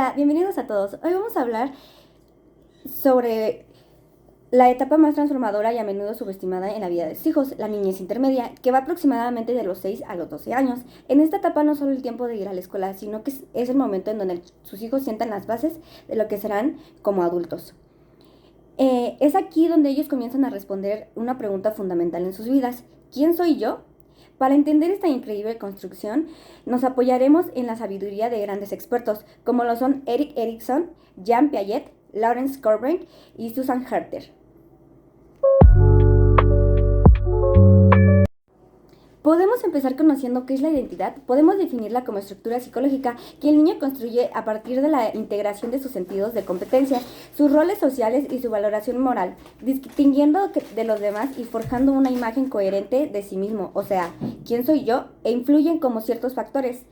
Hola, bienvenidos a todos. Hoy vamos a hablar sobre la etapa más transformadora y a menudo subestimada en la vida de sus hijos, la niñez intermedia, que va aproximadamente de los 6 a los 12 años. En esta etapa no solo el tiempo de ir a la escuela, sino que es el momento en donde sus hijos sientan las bases de lo que serán como adultos. Es aquí donde ellos comienzan a responder una pregunta fundamental en sus vidas: ¿quién soy yo? Para entender esta increíble construcción, nos apoyaremos en la sabiduría de grandes expertos, como lo son Erik Erikson, Jean Piaget, Lawrence Kohlberg y Susan Herter. Podemos empezar conociendo qué es la identidad. Podemos definirla como estructura psicológica que el niño construye a partir de la integración de sus sentidos de competencia, sus roles sociales y su valoración moral, distinguiendo de los demás y forjando una imagen coherente de sí mismo, o sea, quién soy yo, e influyen como ciertos factores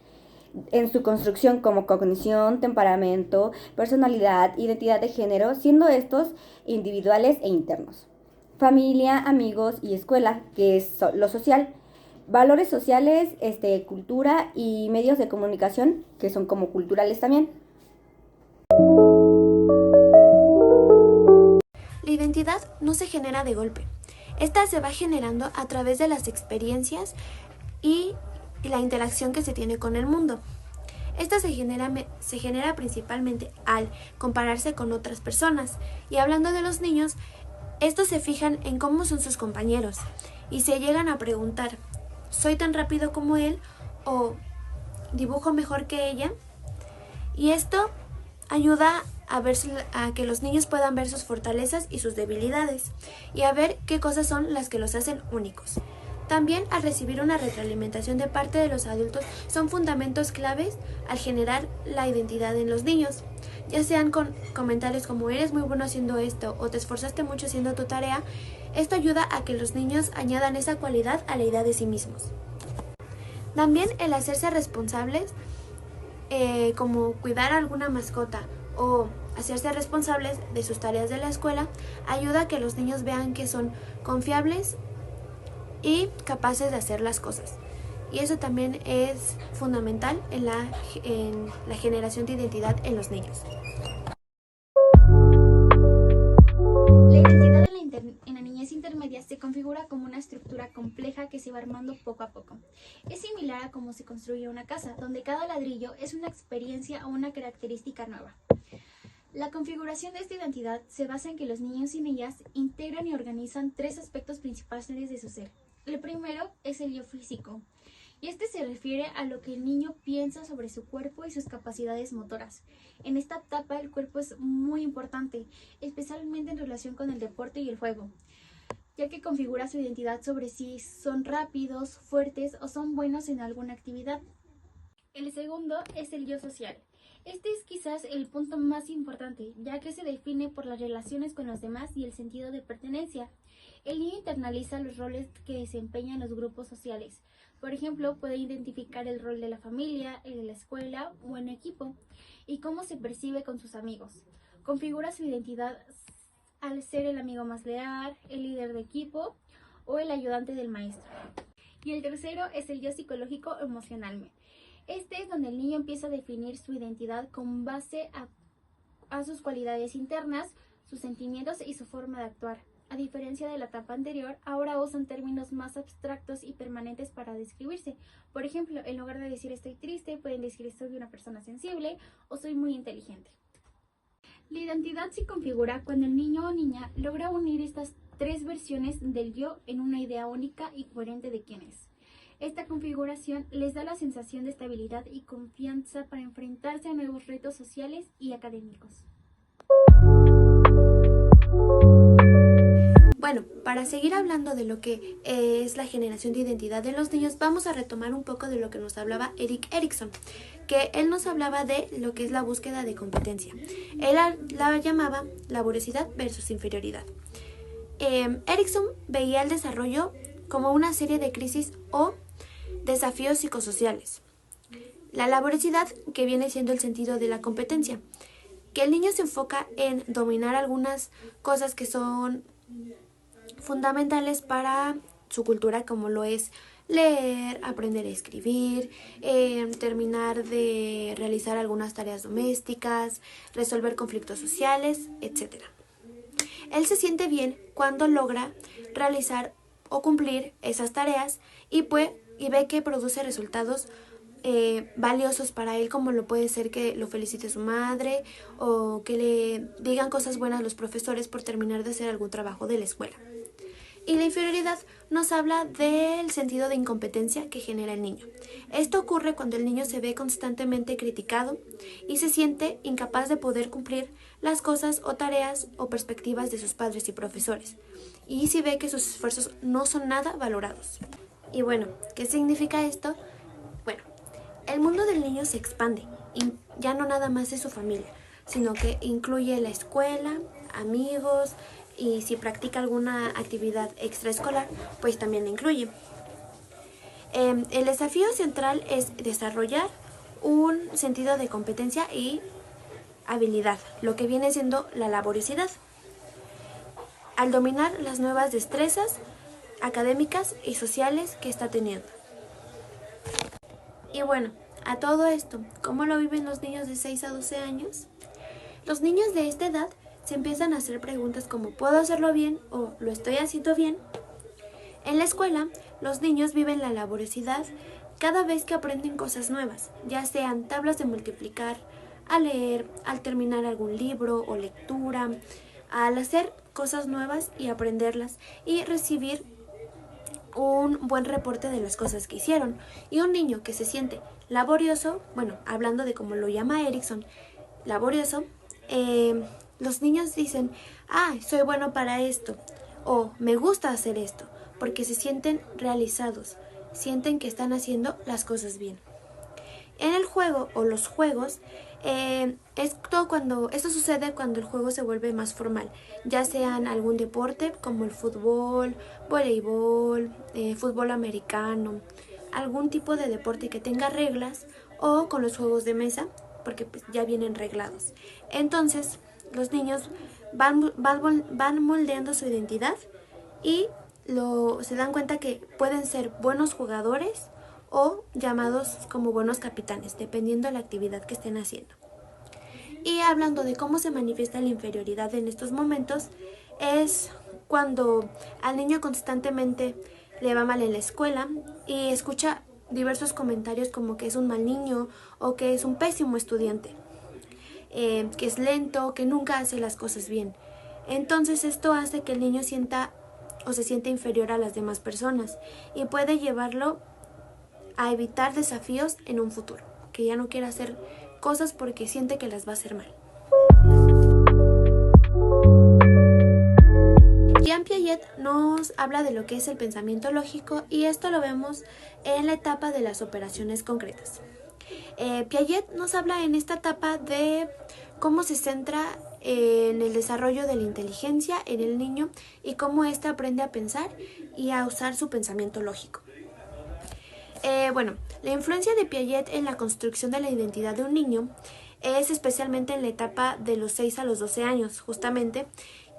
en su construcción como cognición, temperamento, personalidad, identidad de género, siendo estos individuales e internos. Familia, amigos y escuela, que es lo social. Valores sociales, cultura y medios de comunicación, que son como culturales también. La identidad no se genera de golpe. Esta se va generando a través de las experiencias y la interacción que se tiene con el mundo. Esta se genera principalmente al compararse con otras personas. Y hablando de los niños, estos se fijan en cómo son sus compañeros y se llegan a preguntar: ¿soy tan rápido como él? ¿O dibujo mejor que ella? Y esto ayuda a que los niños puedan ver sus fortalezas y sus debilidades y a ver qué cosas son las que los hacen únicos. También, al recibir una retroalimentación de parte de los adultos, son fundamentos claves al generar la identidad en los niños, ya sean con comentarios como eres muy bueno haciendo esto o te esforzaste mucho haciendo tu tarea. Esto ayuda a que los niños añadan esa cualidad a la idea de sí mismos. También el hacerse responsables, como cuidar a alguna mascota o hacerse responsables de sus tareas de la escuela, ayuda a que los niños vean que son confiables y capaces de hacer las cosas. Y eso también es fundamental en la generación de identidad en los niños. La identidad en la niñez intermedia se configura como una estructura compleja que se va armando poco a poco. Es similar a cómo se construye una casa, donde cada ladrillo es una experiencia o una característica nueva. La configuración de esta identidad se basa en que los niños y niñas integran y organizan tres aspectos principales de su ser. El primero es el yo físico, y este se refiere a lo que el niño piensa sobre su cuerpo y sus capacidades motoras. En esta etapa el cuerpo es muy importante, especialmente en relación con el deporte y el juego, ya que configura su identidad sobre si son rápidos, fuertes o son buenos en alguna actividad. El segundo es el yo social. Este es quizás el punto más importante, ya que se define por las relaciones con los demás y el sentido de pertenencia. El niño internaliza los roles que desempeñan los grupos sociales. Por ejemplo, puede identificar el rol de la familia, el de la escuela o en equipo, y cómo se percibe con sus amigos. Configura su identidad al ser el amigo más leal, el líder de equipo o el ayudante del maestro. Y el tercero es el yo psicológico emocional. Este es donde el niño empieza a definir su identidad con base a sus cualidades internas, sus sentimientos y su forma de actuar. A diferencia de la etapa anterior, ahora usan términos más abstractos y permanentes para describirse. Por ejemplo, en lugar de decir estoy triste, pueden decir soy una persona sensible o soy muy inteligente. La identidad se configura cuando el niño o niña logra unir estas tres versiones del yo en una idea única y coherente de quién es. Esta configuración les da la sensación de estabilidad y confianza para enfrentarse a nuevos retos sociales y académicos. Bueno, para seguir hablando de lo que es la generación de identidad de los niños, vamos a retomar un poco de lo que nos hablaba Erik Erikson, que él nos hablaba de lo que es la búsqueda de competencia. Él la llamaba laboriosidad versus inferioridad. Erikson veía el desarrollo como una serie de crisis o desafíos psicosociales. La laboriosidad, que viene siendo el sentido de la competencia, que el niño se enfoca en dominar algunas cosas que son fundamentales para su cultura, como lo es leer, aprender a escribir, terminar de realizar algunas tareas domésticas, resolver conflictos sociales, etc. Él se siente bien cuando logra realizar o cumplir esas tareas y ve que produce resultados valiosos para él, como lo puede ser que lo felicite su madre o que le digan cosas buenas los profesores por terminar de hacer algún trabajo de la escuela. Y la inferioridad nos habla del sentido de incompetencia que genera el niño. Esto ocurre cuando el niño se ve constantemente criticado y se siente incapaz de poder cumplir las cosas o tareas o perspectivas de sus padres y profesores. Y si ve que sus esfuerzos no son nada valorados. Y bueno, ¿qué significa esto? Bueno, el mundo del niño se expande y ya no nada más es su familia, sino que incluye la escuela, amigos, y si practica alguna actividad extraescolar, pues también la incluye. El desafío central es desarrollar un sentido de competencia y habilidad, lo que viene siendo la laboriosidad, al dominar las nuevas destrezas académicas y sociales que está teniendo. Y bueno, a todo esto, ¿cómo lo viven los niños de 6 a 12 años? Los niños de esta edad se empiezan a hacer preguntas como ¿puedo hacerlo bien? O ¿lo estoy haciendo bien? En la escuela, los niños viven la laboriosidad cada vez que aprenden cosas nuevas, ya sean tablas de multiplicar, al leer, al terminar algún libro o lectura, al hacer cosas nuevas y aprenderlas y recibir un buen reporte de las cosas que hicieron. Y un niño que se siente laborioso, bueno, hablando de como lo llama Erikson, laborioso, los niños dicen, soy bueno para esto, o me gusta hacer esto, porque se sienten realizados, sienten que están haciendo las cosas bien. En el juego o los juegos, esto sucede cuando el juego se vuelve más formal, ya sean algún deporte como el fútbol, voleibol, fútbol americano, algún tipo de deporte que tenga reglas, o con los juegos de mesa, porque pues, ya vienen reglados. Entonces, los niños van moldeando su identidad y se dan cuenta que pueden ser buenos jugadores o llamados como buenos capitanes, dependiendo de la actividad que estén haciendo. Y hablando de cómo se manifiesta la inferioridad en estos momentos, es cuando al niño constantemente le va mal en la escuela y escucha diversos comentarios como que es un mal niño o que es un pésimo estudiante, que es lento, que nunca hace las cosas bien. Entonces esto hace que el niño sienta o se siente inferior a las demás personas y puede llevarlo a evitar desafíos en un futuro, que ya no quiere hacer cosas porque siente que las va a hacer mal. Jean Piaget nos habla de lo que es el pensamiento lógico y esto lo vemos en la etapa de las operaciones concretas. Piaget nos habla en esta etapa de cómo se centra en el desarrollo de la inteligencia en el niño y cómo éste aprende a pensar y a usar su pensamiento lógico. La influencia de Piaget en la construcción de la identidad de un niño es especialmente en la etapa de los 6 a los 12 años, justamente,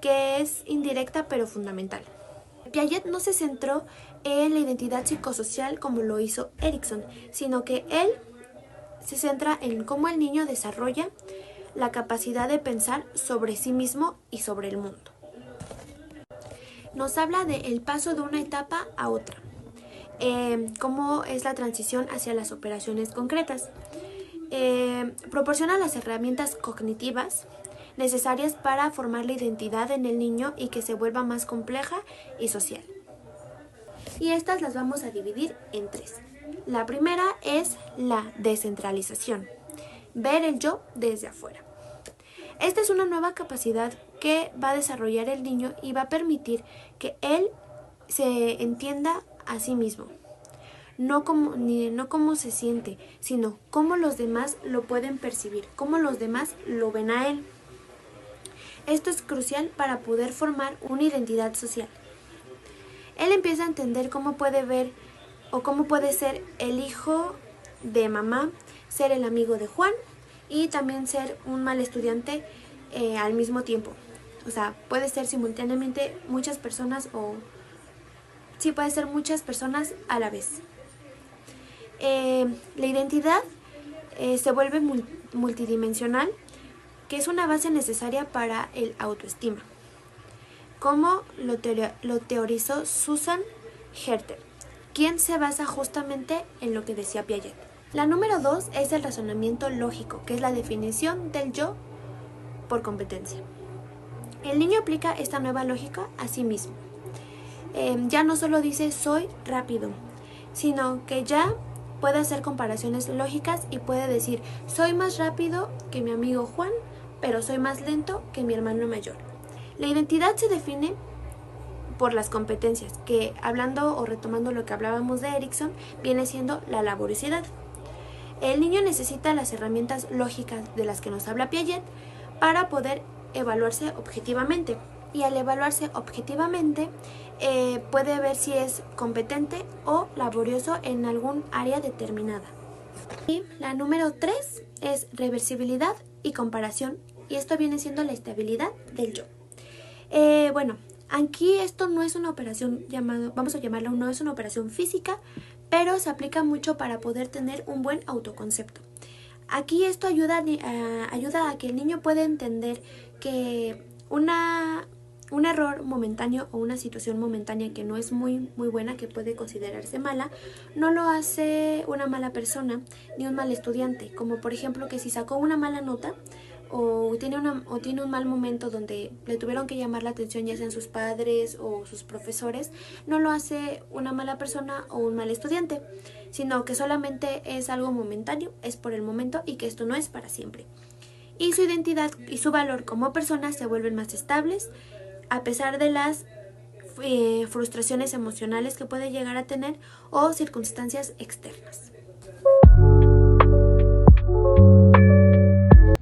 que es indirecta pero fundamental. Piaget no se centró en la identidad psicosocial como lo hizo Erikson, sino que él se centra en cómo el niño desarrolla la capacidad de pensar sobre sí mismo y sobre el mundo. Nos habla del paso de una etapa a otra, cómo es la transición hacia las operaciones concretas. Proporciona las herramientas cognitivas necesarias para formar la identidad en el niño y que se vuelva más compleja y social. Y estas las vamos a dividir en 3. La primera es la descentralización, ver el yo desde afuera. Esta es una nueva capacidad que va a desarrollar el niño y va a permitir que él se entienda a sí mismo. No cómo se siente, sino cómo los demás lo pueden percibir, cómo los demás lo ven a él. Esto es crucial para poder formar una identidad social. Él empieza a entender cómo puede ver o cómo puede ser el hijo de mamá, ser el amigo de Juan y también ser un mal estudiante al mismo tiempo. O sea, puede ser simultáneamente muchas personas o sí puede ser muchas personas a la vez. La identidad se vuelve multidimensional, que es una base necesaria para el autoestima, como lo teorizó Susan Herter, quien se basa justamente en lo que decía Piaget. La número 2 es el razonamiento lógico, que es la definición del yo por competencia. El niño aplica esta nueva lógica a sí mismo. Ya no solo dice soy rápido, sino que ya puede hacer comparaciones lógicas y puede decir soy más rápido que mi amigo Juan, pero soy más lento que mi hermano mayor. La identidad se define por las competencias, que hablando o retomando lo que hablábamos de Erikson, viene siendo la laboriosidad. El niño necesita las herramientas lógicas de las que nos habla Piaget para poder evaluarse objetivamente. Y al evaluarse objetivamente puede ver si es competente o laborioso en algún área determinada. Y la número 3 es reversibilidad y comparación, y esto viene siendo la estabilidad del yo. Aquí esto no es una operación vamos a llamarlo, no es una operación física, pero se aplica mucho para poder tener un buen autoconcepto. Aquí esto ayuda a que el niño pueda entender que un error momentáneo o una situación momentánea que no es muy buena, que puede considerarse mala, no lo hace una mala persona ni un mal estudiante. Como por ejemplo que si sacó una mala nota o tiene un mal momento donde le tuvieron que llamar la atención, ya sean sus padres o sus profesores, no lo hace una mala persona o un mal estudiante, sino que solamente es algo momentáneo, es por el momento y que esto no es para siempre. Y su identidad y su valor como persona se vuelven más estables a pesar de las frustraciones emocionales que puede llegar a tener o circunstancias externas.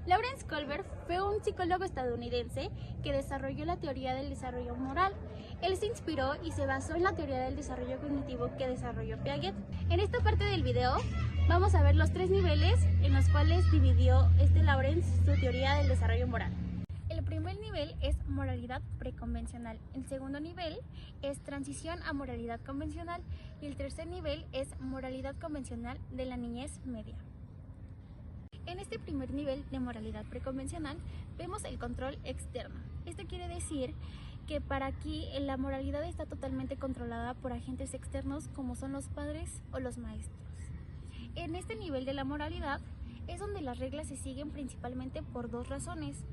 Lawrence Kohlberg fue un psicólogo estadounidense que desarrolló la teoría del desarrollo moral. Él se inspiró y se basó en la teoría del desarrollo cognitivo que desarrolló Piaget. En esta parte del video vamos a ver los 3 niveles en los cuales dividió Lawrence su teoría del desarrollo moral. El primer nivel es moralidad preconvencional, el segundo nivel es transición a moralidad convencional y el tercer nivel es moralidad convencional de la niñez media. En este primer nivel de moralidad preconvencional vemos el control externo. Esto quiere decir que para aquí la moralidad está totalmente controlada por agentes externos como son los padres o los maestros. En este nivel de la moralidad es donde las reglas se siguen principalmente por 2 razones.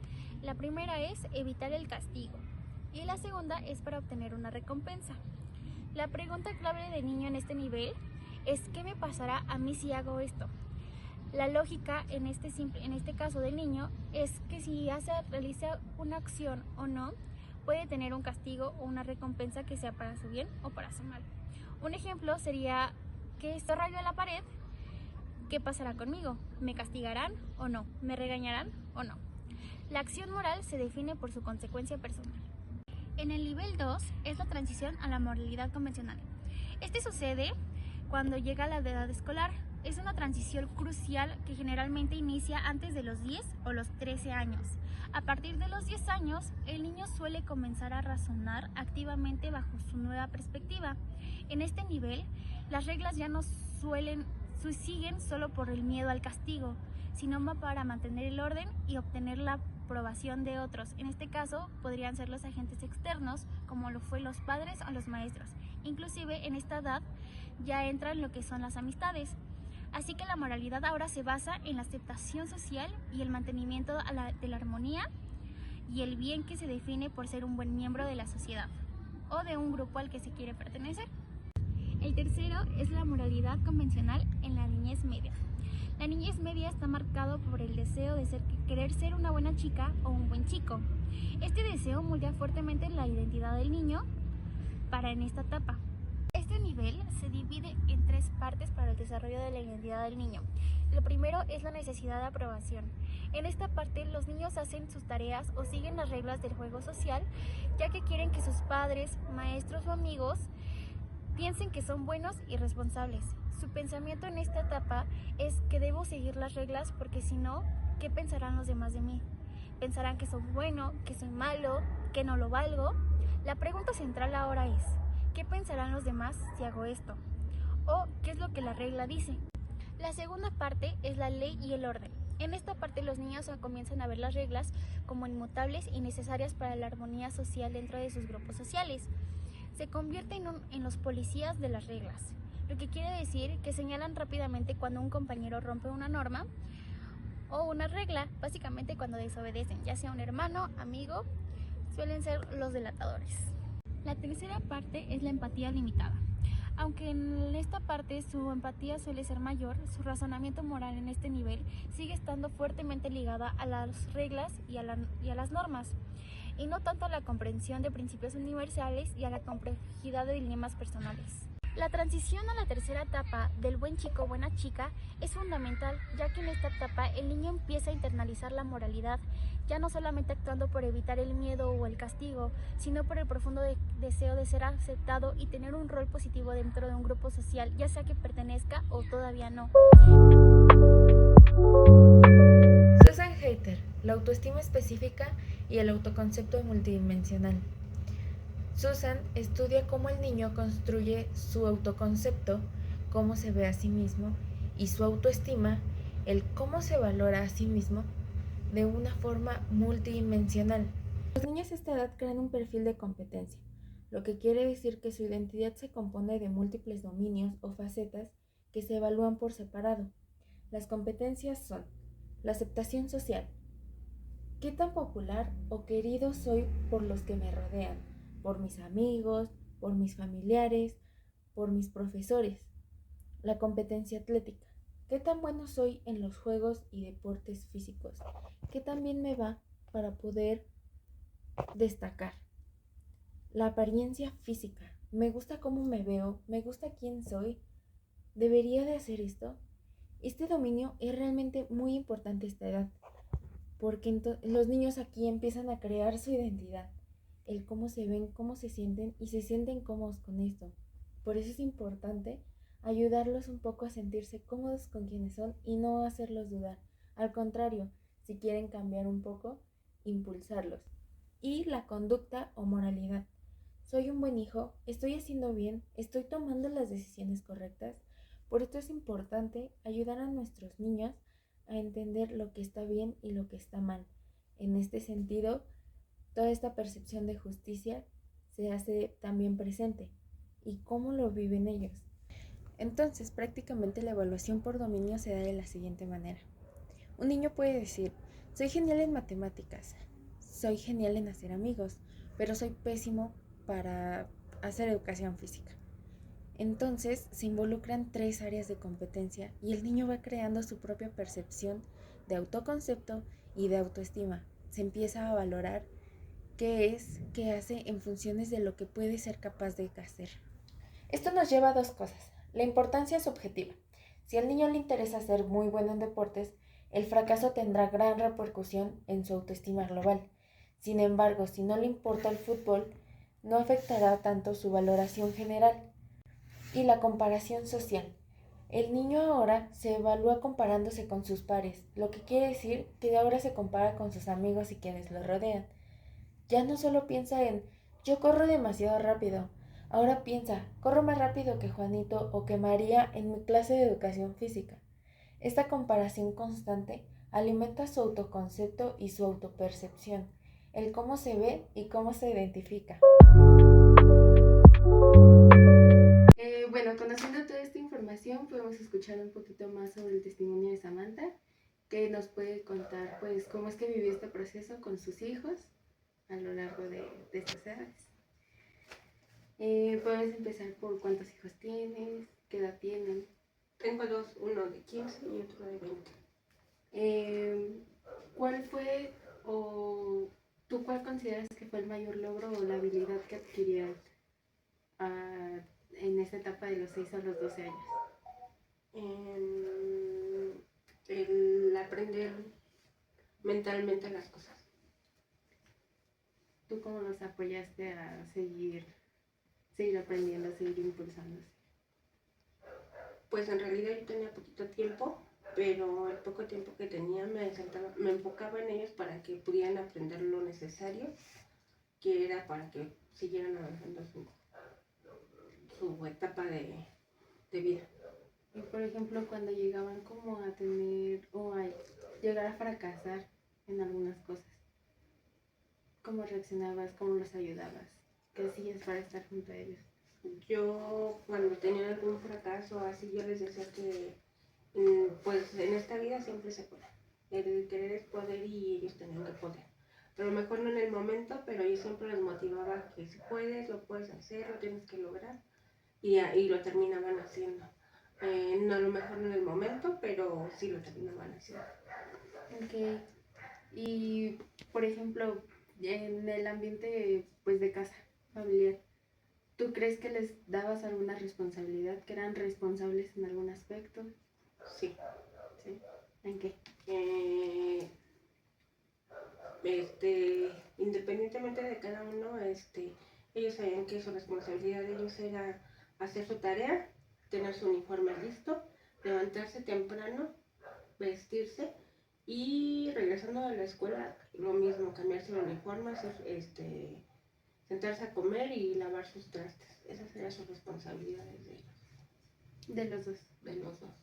La primera es evitar el castigo y la segunda es para obtener una recompensa. La pregunta clave del niño en este nivel es ¿qué me pasará a mí si hago esto? La lógica en este caso del niño es que si realiza una acción o no, puede tener un castigo o una recompensa que sea para su bien o para su mal. Un ejemplo sería que esto rayo en la pared, ¿qué pasará conmigo? ¿Me castigarán o no? ¿Me regañarán o no? La acción moral se define por su consecuencia personal. En el nivel 2 es la transición a la moralidad convencional. Este sucede cuando llega la edad escolar. Es una transición crucial que generalmente inicia antes de los 10 o los 13 años. A partir de los 10 años, el niño suele comenzar a razonar activamente bajo su nueva perspectiva. En este nivel, las reglas ya no siguen solo por el miedo al castigo, sino para mantener el orden y obtener la aprobación de otros. En este caso, podrían ser los agentes externos, como lo fue los padres o los maestros. Inclusive, en esta edad, ya entran lo que son las amistades. Así que la moralidad ahora se basa en la aceptación social y el mantenimiento de la armonía y el bien que se define por ser un buen miembro de la sociedad o de un grupo al que se quiere pertenecer. El tercero es la moralidad convencional en la niñez media. La niñez media está marcado por el deseo de querer ser una buena chica o un buen chico. Este deseo moldea fuertemente la identidad del niño en esta etapa. Este nivel se divide en 3 partes para el desarrollo de la identidad del niño. Lo primero es la necesidad de aprobación. En esta parte los niños hacen sus tareas o siguen las reglas del juego social, ya que quieren que sus padres, maestros o amigos piensen que son buenos y responsables. Su pensamiento en esta etapa es que debo seguir las reglas porque si no, ¿qué pensarán los demás de mí? ¿Pensarán que soy bueno, que soy malo, que no lo valgo? La pregunta central ahora es, ¿qué pensarán los demás si hago esto? ¿O qué es lo que la regla dice? La segunda parte es la ley y el orden. En esta parte los niños comienzan a ver las reglas como inmutables y necesarias para la armonía social dentro de sus grupos sociales. Se convierten en los policías de las reglas, lo que quiere decir que señalan rápidamente cuando un compañero rompe una norma o una regla, básicamente cuando desobedecen, ya sea un hermano, amigo, suelen ser los delatadores. La tercera parte es la empatía limitada. Aunque en esta parte su empatía suele ser mayor, su razonamiento moral en este nivel sigue estando fuertemente ligada a las reglas y a las normas, y no tanto a la comprensión de principios universales y a la complejidad de dilemas personales. La transición a la tercera etapa del buen chico buena chica es fundamental, ya que en esta etapa el niño empieza a internalizar la moralidad, ya no solamente actuando por evitar el miedo o el castigo, sino por el profundo deseo de ser aceptado y tener un rol positivo dentro de un grupo social, ya sea que pertenezca o todavía no. Susan Hayter, la autoestima específica y el autoconcepto multidimensional. Susan estudia cómo el niño construye su autoconcepto, cómo se ve a sí mismo, y su autoestima, el cómo se valora a sí mismo, de una forma multidimensional. Los niños a esta edad crean un perfil de competencia, lo que quiere decir que su identidad se compone de múltiples dominios o facetas que se evalúan por separado. Las competencias son la aceptación social. ¿Qué tan popular o querido soy por los que me rodean? Por mis amigos, por mis familiares, por mis profesores. La competencia atlética. ¿Qué tan bueno soy en los juegos y deportes físicos? ¿Qué tan bien me va para poder destacar? La apariencia física. ¿Me gusta cómo me veo? ¿Me gusta quién soy? ¿Debería de hacer esto? Este dominio es realmente muy importante a esta edad, porque los niños aquí empiezan a crear su identidad, el cómo se ven, cómo se sienten y se sienten cómodos con esto. Por eso es importante ayudarlos un poco a sentirse cómodos con quienes son y no hacerlos dudar. Al contrario, si quieren cambiar un poco, impulsarlos. Y la conducta o moralidad. ¿Soy un buen hijo? ¿Estoy haciendo bien? ¿Estoy tomando las decisiones correctas? Por esto es importante ayudar a nuestros niños a entender lo que está bien y lo que está mal. En este sentido, toda esta percepción de justicia se hace también presente. ¿Y cómo lo viven ellos? Entonces, prácticamente la evaluación por dominio se da de la siguiente manera. Un niño puede decir, soy genial en matemáticas, soy genial en hacer amigos, pero soy pésimo para hacer educación física. Entonces se involucran 3 áreas de competencia y el niño va creando su propia percepción de autoconcepto y de autoestima. Se empieza a valorar qué es, qué hace en funciones de lo que puede ser capaz de hacer. Esto nos lleva a 2 cosas. La importancia es subjetiva. Si al niño le interesa ser muy bueno en deportes, el fracaso tendrá gran repercusión en su autoestima global. Sin embargo, si no le importa el fútbol, no afectará tanto su valoración general. Y la comparación social. El niño ahora se evalúa comparándose con sus pares, lo que quiere decir que ahora se compara con sus amigos y quienes lo rodean. Ya no solo piensa en yo corro demasiado rápido, ahora piensa corro más rápido que Juanito o que María en mi clase de educación física. Esta comparación constante alimenta su autoconcepto y su autopercepción, el cómo se ve y cómo se identifica. Bueno, conociendo toda esta información, podemos escuchar un poquito más sobre el testimonio de Samantha, que nos puede contar pues cómo es que vivió este proceso con sus hijos a lo largo de estas edades. Podemos empezar por cuántos hijos tienes, qué edad tienen. Tengo 2, uno de 15 y otro de 20. ¿Cuál fue o tú cuál consideras que fue el mayor logro o la habilidad que adquirieron en esta etapa de los 6 a los 12 años? El aprender mentalmente las cosas. ¿Tú cómo los apoyaste a seguir aprendiendo, a seguir impulsándose? Pues en realidad yo tenía poquito tiempo, pero el poco tiempo que tenía me enfocaba en ellos para que pudieran aprender lo necesario, que era para que siguieran avanzando juntos. su etapa de vida. Y por ejemplo, cuando llegaban como a tener o a llegar a fracasar en algunas cosas, ¿cómo reaccionabas? ¿Cómo los ayudabas? ¿Qué hacías para estar junto a ellos? Yo cuando tenía algún fracaso así, yo les decía que pues en esta vida siempre se puede. El querer es poder y ellos tenían que poder. Pero a lo mejor no en el momento, pero yo siempre les motivaba que si puedes, lo puedes hacer, lo tienes que lograr. Y lo terminaban haciendo. No, a lo mejor no en el momento, pero sí lo terminaban haciendo. Ok. Y por ejemplo, en el ambiente pues de casa familiar, ¿tú crees que les dabas alguna responsabilidad, que eran responsables en algún aspecto? Sí. ¿Sí? ¿En qué? Independientemente de cada uno, ellos sabían que su responsabilidad de ellos era hacer su tarea, tener su uniforme listo, levantarse temprano, vestirse y regresando a la escuela lo mismo, cambiarse el uniforme, sentarse a comer y lavar sus trastes. Esas eran sus responsabilidades de ellos. De los dos. De los dos.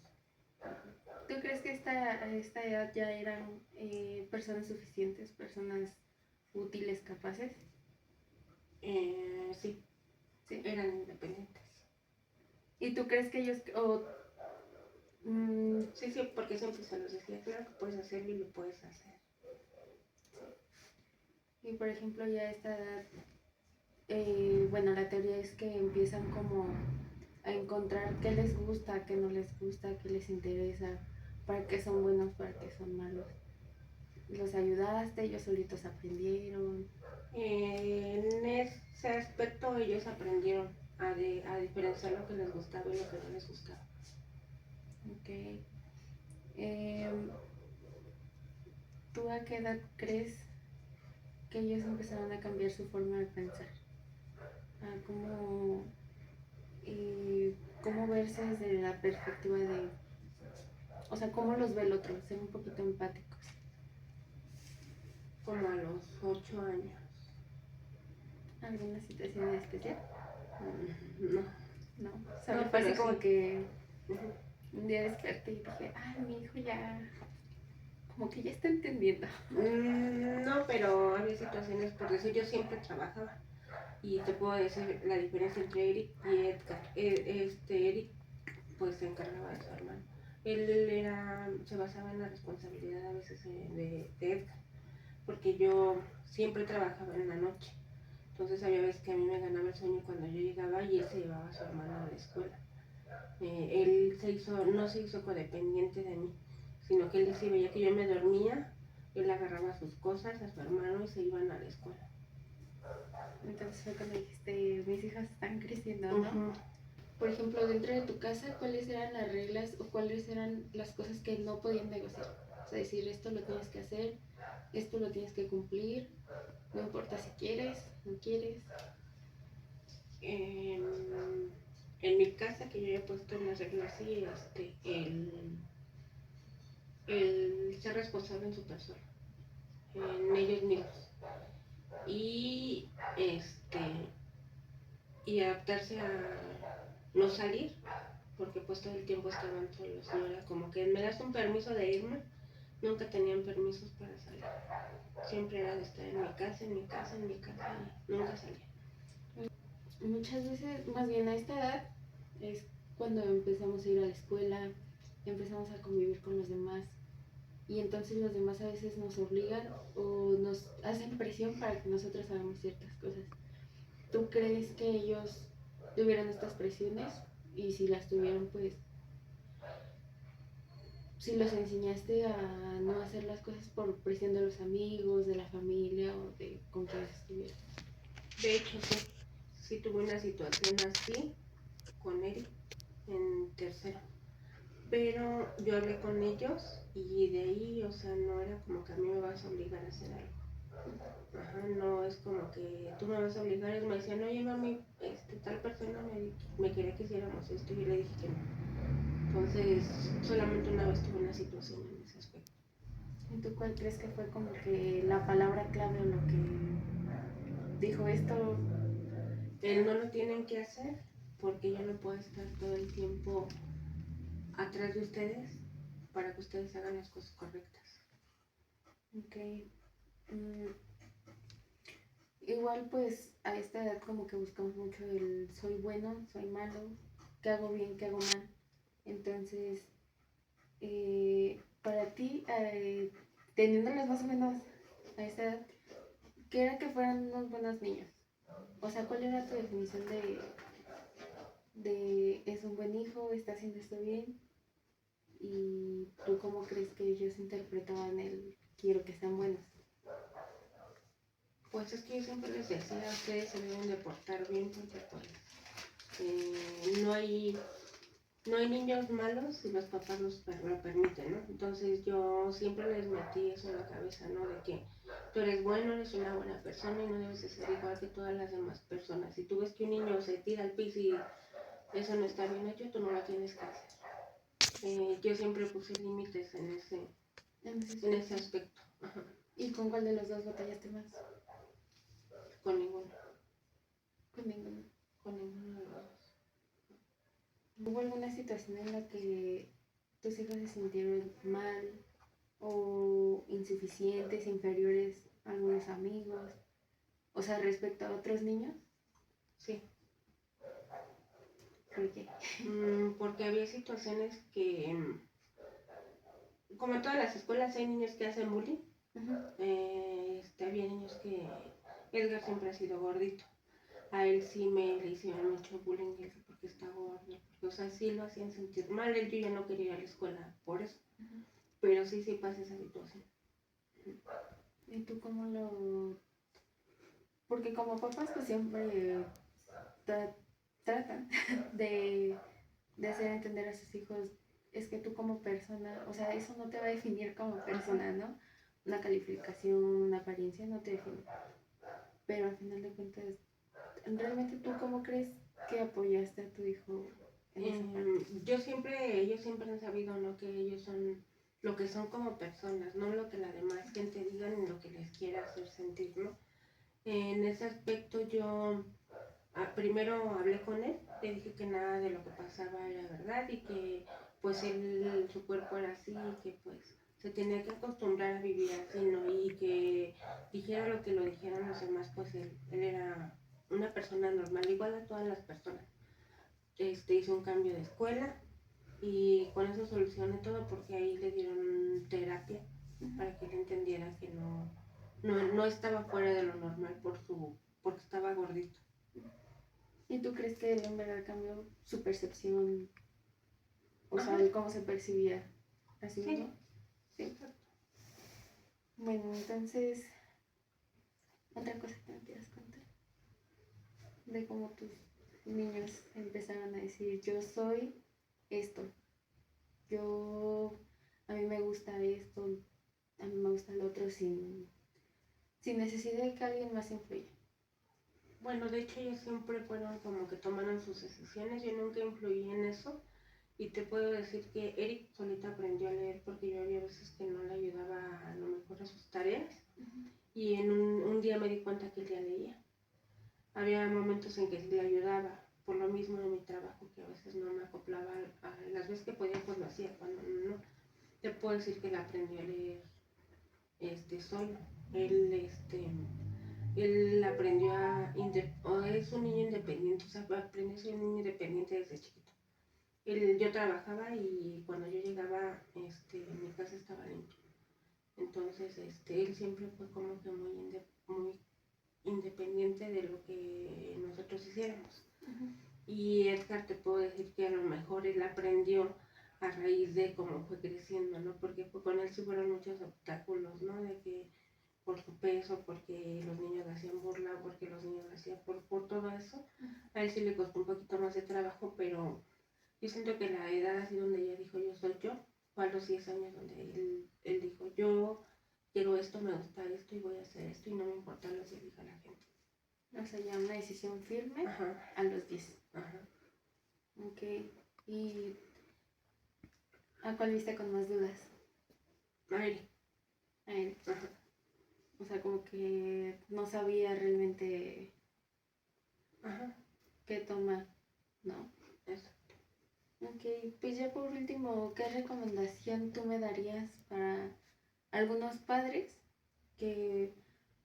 ¿Tú crees que a esta edad ya eran personas suficientes, personas útiles, capaces? Sí, Sí. eran independientes. ¿Y tú crees que ellos, Sí, porque siempre se los decía, claro que puedes hacerlo y lo puedes hacer. y por ejemplo ya a esta edad, bueno, la teoría es que empiezan como a encontrar qué les gusta, qué no les gusta, qué les interesa, para qué son buenos, para qué son malos? ¿Los ayudaste? ¿Ellos solitos aprendieron? En ese aspecto ellos aprendieron a diferenciar lo que les gustaba y lo que no les gustaba. Ok. ¿Tú a qué edad crees que ellos empezaron a cambiar su forma de pensar? A cómo verse desde la perspectiva de, o sea, cómo los ve el otro, ser un poquito empáticos. Como a los 8 años. ¿Alguna situación especial? No. No, solo No, fue así pero como sí. que un día desperté y dije, ay, mi hijo ya, como que ya está entendiendo. No, pero había situaciones, por decir, yo siempre trabajaba. Y te puedo decir la diferencia entre Eric y Edgar. Eric pues se encargaba de su hermano. Él se basaba en la responsabilidad a veces de Edgar, porque yo siempre trabajaba en la noche. Entonces había veces que a mí me ganaba el sueño cuando yo llegaba y él se llevaba a su hermano a la escuela. Él no se hizo codependiente de mí, sino que él sí veía que yo me dormía, él agarraba sus cosas, a su hermano y se iban a la escuela. Entonces fue cuando dijiste, mis hijas están creciendo, ¿no? Uh-huh. Por ejemplo, dentro de tu casa, ¿cuáles eran las reglas o cuáles eran las cosas que no podían negociar? O sea, decir, esto lo tienes que hacer, esto lo tienes que cumplir, no importa si quieres, no quieres. En mi casa, que yo he puesto en las reglas así, el ser responsable en su persona, en ellos mismos. Y adaptarse a no salir, porque pues todo el tiempo estaban solos, no era como que me das un permiso de irme, nunca tenían permisos para salir, siempre era de estar en mi casa, en mi casa, en mi casa, y nunca salía. Muchas veces, más bien a esta edad, es cuando empezamos a ir a la escuela, empezamos a convivir con los demás y entonces los demás a veces nos obligan o nos hacen presión para que nosotros hagamos ciertas cosas. ¿Tú crees que ellos tuvieron estas presiones? Y si las tuvieron, pues, si los enseñaste a no hacer las cosas por presión de los amigos, de la familia o de con quienes estuvieran. De hecho, sí tuve una situación así con Eric en tercero, pero yo hablé con ellos y de ahí, o sea, no era como que a mí me vas a obligar a hacer algo. Ajá, no es como que tú me vas a obligar. Ellos me decían, oye mami, tal persona me quería que hiciéramos esto, y yo le dije que no. Entonces, solamente una vez tuve una situación en ese aspecto. ¿Y tú cuál crees que fue como que la palabra clave o lo que dijo esto? El no lo tienen que hacer, porque yo no puedo estar todo el tiempo atrás de ustedes para que ustedes hagan las cosas correctas. Ok. Igual pues a esta edad como que buscamos mucho el soy bueno, soy malo, qué hago bien, qué hago mal. Entonces, para ti, teniéndolos más o menos a esta edad, ¿qué era que fueran unos buenos niños? O sea, ¿cuál era tu definición de es un buen hijo, está haciendo esto bien? ¿Y tú cómo crees que ellos interpretaban el quiero que sean buenos? Pues es que yo siempre les decía, ustedes se deben de portar bien porque pues no hay niños malos si los papás lo permiten, ¿no? Entonces yo siempre les metí eso en la cabeza, ¿no? De que tú eres bueno, eres una buena persona y no debes de ser igual que todas las demás personas. Si tú ves que un niño se tira al piso y eso no está bien hecho, tú no lo tienes que hacer. Yo siempre puse límites en ese aspecto. Ajá. ¿Y con cuál de los dos batallaste más? Con ninguno. Con ninguno. Con ninguno de los dos. ¿Hubo alguna situación en la que tus hijos se sintieron mal o insuficientes, inferiores a algunos amigos? O sea, respecto a otros niños. Sí. ¿Por qué? Porque había situaciones que, como en todas las escuelas, hay niños que hacen bullying. Había niños que Edgar siempre ha sido gordito. A él sí le hicieron mucho bullying porque está gordo. Porque, o sea, sí lo hacían sentir mal. Yo ya no quería ir a la escuela por eso. Pero sí pasa esa situación. ¿Y tú cómo lo...? Porque como papás pues siempre tratan de hacer entender a sus hijos, es que tú como persona, o sea, eso no te va a definir como persona, ¿no? Una calificación, una apariencia no te define. Pero al final de cuentas, ¿realmente tú cómo crees que apoyaste a tu hijo en esa parte? Ellos siempre han sabido, ¿no? Que ellos son lo que son como personas, no lo que la demás gente diga ni lo que les quiera hacer sentir, ¿no? En ese aspecto yo primero hablé con él, le dije que nada de lo que pasaba era verdad y que pues su cuerpo era así y que pues se tenía que acostumbrar a vivir así, ¿no? Y que dijera lo que lo dijeran los demás, pues él era una persona normal, igual a todas las personas. Hizo un cambio de escuela y con eso solucioné todo porque ahí le dieron terapia para que él entendiera que no estaba fuera de lo normal porque estaba gordito. ¿Y tú crees que él en verdad cambió su percepción? O sea, el cómo se percibía así mismo. Sí, exacto. Bueno, entonces, otra cosa que me quieras contar. De cómo tus niños empezaron a decir, yo soy esto. A mí me gusta esto, a mí me gusta el otro sin necesidad de que alguien más influya. Bueno, de hecho ellos siempre fueron como que tomaron sus decisiones, yo nunca influí en eso y te puedo decir que Eric solita aprendió a leer porque yo había veces que no le ayudaba a lo mejor a sus tareas y en un día me di cuenta que él ya leía. Había momentos en que le ayudaba por lo mismo de mi trabajo que a veces no me acoplaba, a las veces que podía pues lo hacía, cuando no, te puedo decir que él aprendió a leer solo. Él aprendió es un niño independiente, o sea, aprendió a ser un niño independiente desde chiquito. Yo trabajaba y cuando yo llegaba, mi casa estaba limpia. Entonces, él siempre fue como que muy independiente de lo que nosotros hiciéramos. Y Edgar te puedo decir que a lo mejor él aprendió a raíz de cómo fue creciendo, ¿no? Porque con él sí fueron muchos obstáculos, ¿no? De que por su peso, porque los niños le hacían burla, porque los niños le hacían por todo eso. A él sí le costó un poquito más de trabajo, pero yo siento que la edad así donde ella dijo yo soy yo, fue a los 10 años donde él dijo yo quiero esto, me gusta esto y voy a hacer esto y no me importa lo que diga la gente. O sea, ya una decisión firme a los 10. Ajá. Ok. ¿Y a cuál viste con más dudas? A él. A él. Ajá. O sea, como que no sabía realmente qué tomar. ¿no? Exacto. Ok, pues ya por último, ¿qué recomendación tú me darías para algunos padres que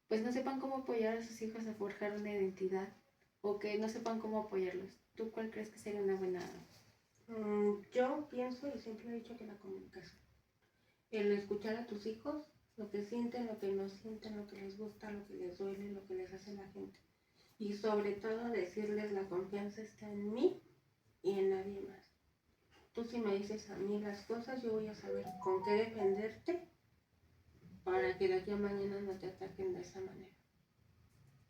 pues no sepan cómo apoyar a sus hijos a forjar una identidad o que no sepan cómo apoyarlos? ¿Tú cuál crees que sería una buena? Yo pienso y siempre he dicho que la comunicación. El escuchar a tus hijos, lo que sienten, lo que no sienten, lo que les gusta, lo que les duele, lo que les hace la gente. Y sobre todo decirles la confianza está en mí y en nadie más. Tú si me dices a mí las cosas, yo voy a saber con qué defenderte para que de aquí a mañana no te ataquen de esa manera.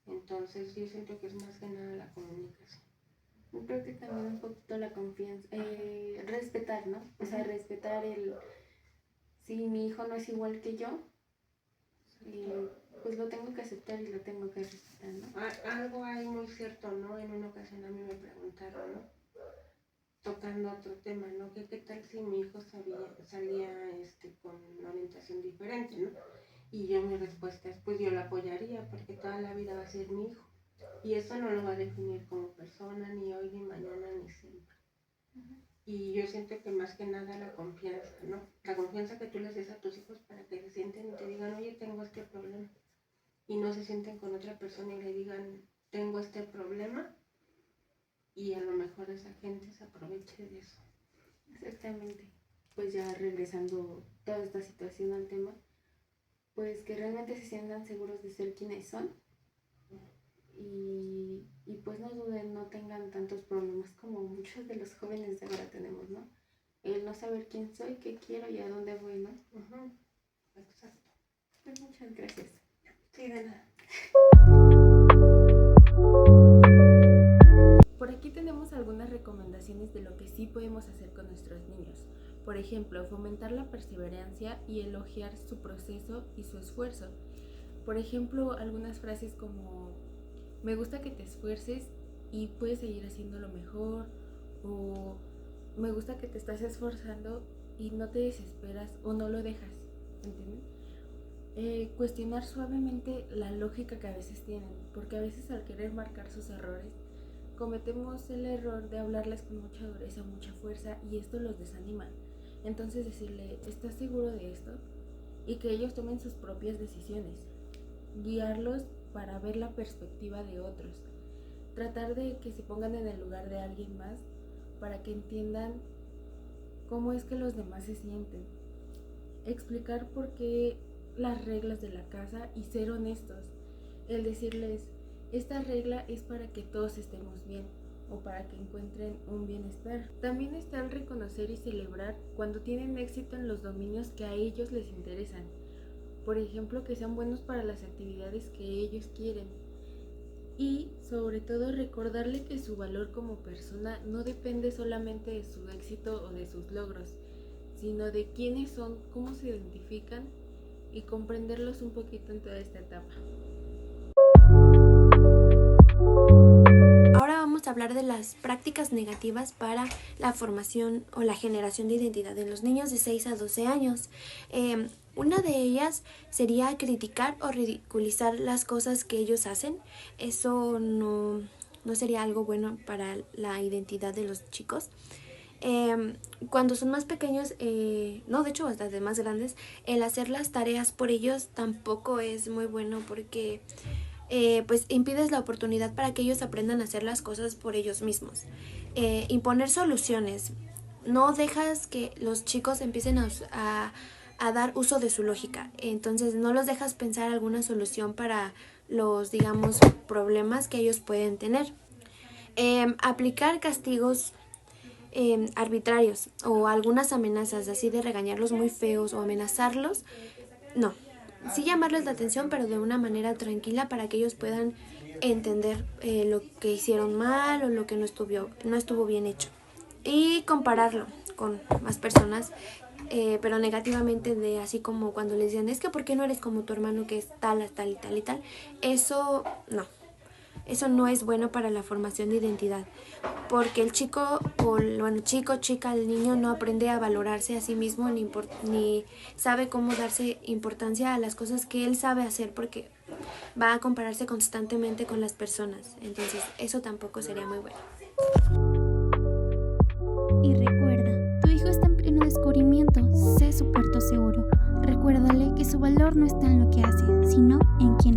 Entonces yo siento que es más que nada la comunicación. Yo creo que también un poquito la confianza, respetar, ¿no? O sea, respetar si mi hijo no es igual que yo, pues lo tengo que aceptar y lo tengo que respetar, ¿no? Algo hay muy cierto, ¿no? En una ocasión a mí me preguntaron, ¿no? Tocando otro tema, ¿no? ¿Qué tal si mi hijo salía con una orientación diferente, ¿no? Y mi respuesta es, pues yo lo apoyaría porque toda la vida va a ser mi hijo. Y eso no lo va a definir como persona, ni hoy, ni mañana, ni siempre. Y yo siento que más que nada la confianza, ¿no? La confianza que tú les des a tus hijos para que se sienten y te digan, oye, tengo este problema. Y no se sienten con otra persona y le digan, tengo este problema. Y a lo mejor esa gente se aproveche de eso. Exactamente. Pues ya regresando toda esta situación al tema, pues que realmente se sientan seguros de ser quienes son y pues no duden, no tengan tantos problemas como muchos de los jóvenes de ahora tenemos, ¿no? El no saber quién soy, qué quiero y a dónde voy, ¿no? Exacto. Pues muchas gracias. Sí, de nada. Por aquí tenemos algunas recomendaciones de lo que sí podemos hacer con nuestros niños. Por ejemplo, fomentar la perseverancia y elogiar su proceso y su esfuerzo. Por ejemplo, algunas frases como me gusta que te esfuerces y puedes seguir haciéndolo mejor, o me gusta que te estás esforzando y no te desesperas o no lo dejas, ¿entienden? Cuestionar suavemente la lógica que a veces tienen, porque a veces al querer marcar sus errores cometemos el error de hablarles con mucha dureza, mucha fuerza, y esto los desanima. Entonces decirle, ¿estás seguro de esto? Y que ellos tomen sus propias decisiones. Guiarlos para ver la perspectiva de otros. Tratar de que se pongan en el lugar de alguien más para que entiendan cómo es que los demás se sienten. Explicar por qué las reglas de la casa y ser honestos. El decirles, esta regla es para que todos estemos bien o para que encuentren un bienestar. También está el reconocer y celebrar cuando tienen éxito en los dominios que a ellos les interesan. Por ejemplo, que sean buenos para las actividades que ellos quieren. Y sobre todo recordarle que su valor como persona no depende solamente de su éxito o de sus logros, sino de quiénes son, cómo se identifican y comprenderlos un poquito en toda esta etapa. Ahora vamos a hablar de las prácticas negativas para la formación o la generación de identidad en los niños de 6 a 12 años. Una de ellas sería criticar o ridiculizar las cosas que ellos hacen. Eso no sería algo bueno para la identidad de los chicos. Cuando son más pequeños, no, de hecho bastante más grandes, el hacer las tareas por ellos tampoco es muy bueno porque pues impides la oportunidad para que ellos aprendan a hacer las cosas por ellos mismos. Imponer soluciones. No dejas que los chicos empiecen a dar uso de su lógica. Entonces no los dejas pensar alguna solución para los, digamos, problemas que ellos pueden tener. Aplicar castigos arbitrarios o algunas amenazas así de regañarlos muy feos o amenazarlos, no. Sí llamarles la atención, pero de una manera tranquila para que ellos puedan entender lo que hicieron mal o lo que no estuvo bien hecho. Y compararlo con más personas, pero negativamente, de así como cuando les decían, es que ¿por qué no eres como tu hermano que es tal, tal y tal y tal? Eso no. Eso no es bueno para la formación de identidad, porque el chico, chica, el niño no aprende a valorarse a sí mismo ni sabe cómo darse importancia a las cosas que él sabe hacer, porque va a compararse constantemente con las personas. Entonces, eso tampoco sería muy bueno. Y recuerda, tu hijo está en pleno descubrimiento, sé su puerto seguro. Recuérdale que su valor no está en lo que hace, sino en quien